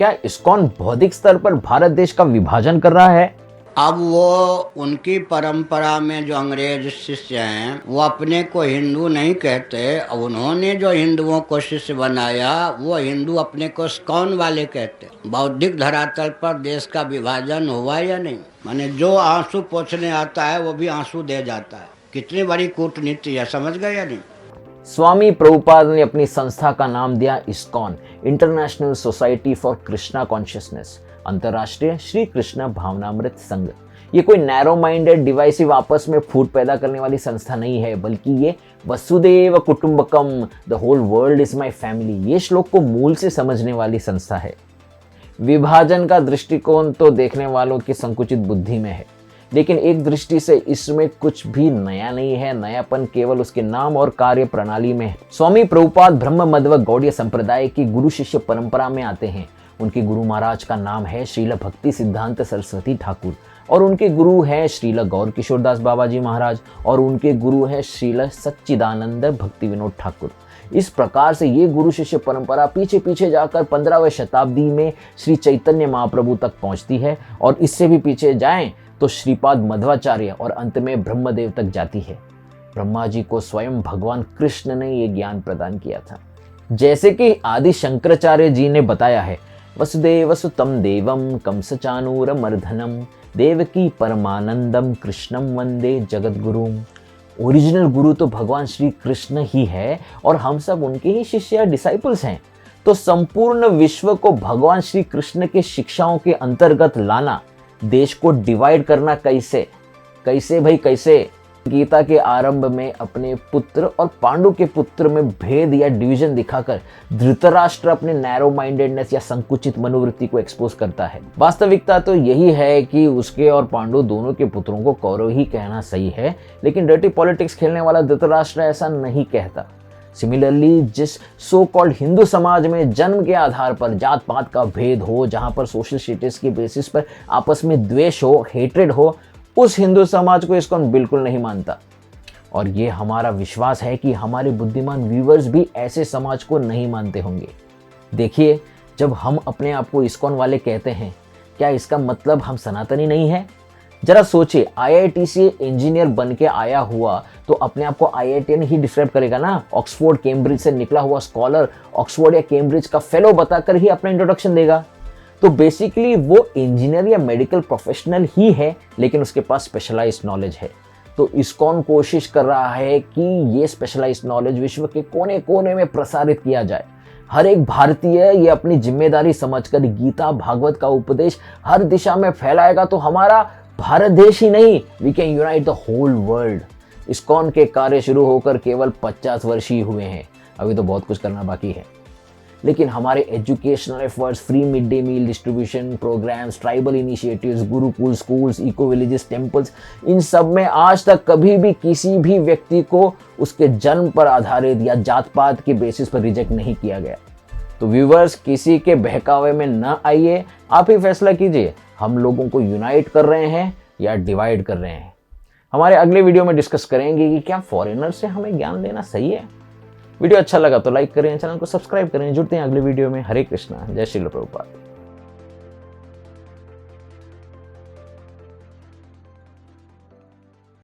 क्या इस्कॉन बौद्धिक स्तर पर भारत देश का विभाजन कर रहा है? अब वो उनकी परंपरा में जो अंग्रेज शिष्य हैं वो अपने को हिंदू नहीं कहते। उन्होंने जो हिंदुओं को शिष्य बनाया वो हिंदू अपने को इस्कॉन वाले कहते। बौद्धिक धरातल पर देश का विभाजन हुआ या नहीं? माने जो आंसू पोंछने आता है वो भी आंसू दे जाता है। कितनी बड़ी कूटनीति है, समझ गए या नहीं? स्वामी प्रभुपाद ने अपनी संस्था का नाम दिया ISKCON, international society for Krishna consciousness, अंतर्राष्ट्रीय श्री कृष्ण भावनामृत संघ। ये कोई नैरो माइंडेड डिवाइसिव आपस में फूट पैदा करने वाली संस्था नहीं है, बल्कि ये वसुदेव कुटुंबकम, the whole world is my family, ये श्लोक को मूल से समझने वाली संस्था है। विभाजन का दृष्टिकोण तो देखने वालों की संकुचित बुद्धि में है, लेकिन एक दृष्टि से इसमें कुछ भी नया नहीं है। नयापन केवल उसके नाम और कार्य प्रणाली में है। स्वामी प्रभुपाद ब्रह्म मध्व गौड़ीय संप्रदाय की गुरु शिष्य परंपरा में आते हैं। उनके गुरु महाराज का नाम है श्रील भक्ति सिद्धांत सरस्वती ठाकुर और उनके गुरु है श्रील गौर किशोरदास बाबा जी महाराज और उनके गुरु है श्रील सच्चिदानंद भक्ति विनोद ठाकुर। इस प्रकार से ये गुरु शिष्य परंपरा पीछे पीछे जाकर 15वीं शताब्दी में श्री चैतन्य महाप्रभु तक पहुंचती है और इससे भी पीछे जाएं तो श्रीपाद मध्वाचार्य और अंत में ब्रह्मदेव तक जाती है। ब्रह्मा जी को स्वयं भगवान कृष्ण ने ये ज्ञान प्रदान किया था। जैसे कि आदि शंकराचार्य जी ने बताया है, वसुदेव सुतम देवम कंसचानूर मर्दनम देवकी परमानंदम कृष्णम वंदे जगत गुरुम। ओरिजिनल गुरु तो भगवान श्री कृष्ण ही है और हम सब उनके ही शिष्य या डिसाइपल्स हैं। तो संपूर्ण विश्व को भगवान श्री कृष्ण के शिक्षाओं के अंतर्गत लाना, देश को डिवाइड करना कैसे? कैसे भाई कैसे? गीता के आरंभ में अपने पुत्र और पांडु के पुत्र में भेद या डिवीजन दिखाकर धृतराष्ट्र अपने नैरो माइंडेडनेस या संकुचित मनोवृत्ति को एक्सपोज करता है। वास्तविकता तो यही है कि उसके और पांडु दोनों के पुत्रों को कौरव ही कहना सही है, लेकिन डर्टी पॉलिटिक्स खेलने वाला धृतराष्ट्र ऐसा नहीं कहता। सिमिलरली, जिस सो कॉल्ड हिंदू समाज में जन्म के आधार पर जात पात का भेद हो, जहां पर सोशल स्टेटस के बेसिस पर आपस में द्वेष हो, हेट्रेड हो, उस हिंदू समाज को इस्कॉन बिल्कुल नहीं मानता। और ये हमारा विश्वास है कि हमारे बुद्धिमान व्यूवर्स भी ऐसे समाज को नहीं मानते होंगे। देखिए, जब हम अपने आप को इस्कॉन वाले कहते हैं, क्या इसका मतलब हम सनातनी नहीं है? जरा सोचिए, IIT से इंजीनियर बन के आया हुआ तो अपने आप को IITian ही डिस्क्राइब करेगा ना। ऑक्सफोर्ड केम्ब्रिज से निकला हुआ स्कॉलर ऑक्सफोर्ड या केम्ब्रिज का फेलो बताकर ही अपना इंट्रोडक्शन देगा। तो बेसिकली वो इंजीनियर या मेडिकल प्रोफेशनल ही है, लेकिन उसके पास स्पेशलाइज्ड नॉलेज है। तो इस्कॉन कोशिश कर रहा है कि ये स्पेशलाइज्ड नॉलेज विश्व के कोने कोने में प्रसारित किया जाए। हर एक भारतीय ये अपनी जिम्मेदारी समझकर गीता भागवत का उपदेश हर दिशा में फैलाएगा तो हमारा भारत देश ही नहीं, we can unite the whole world. ISKCON के कार्य शुरू होकर केवल 50 वर्ष ही हुए हैं, अभी तो बहुत कुछ करना बाकी है। लेकिन हमारे educational efforts, free mid day meal distribution programmes, tribal initiatives, gurukul schools, eco villages, temples, इन सब में आज तक कभी भी किसी भी व्यक्ति को उसके जन्म पर आधारित या जात पात के बेसिस पर रिजेक्ट नहीं किया गया। तो व्यूवर्स, किसी के बहकावे में न आइए, आप ही फैसला कीजिए, हम लोगों को यूनाइट कर रहे हैं या डिवाइड कर रहे हैं। हमारे अगले वीडियो में डिस्कस करेंगे कि क्या फॉरेनर से हमें ज्ञान लेना सही है। वीडियो अच्छा लगा तो लाइक करें, चैनल को सब्सक्राइब करें। जुड़ते हैं अगले वीडियो में। हरे कृष्णा, जय श्री प्रभुपाद।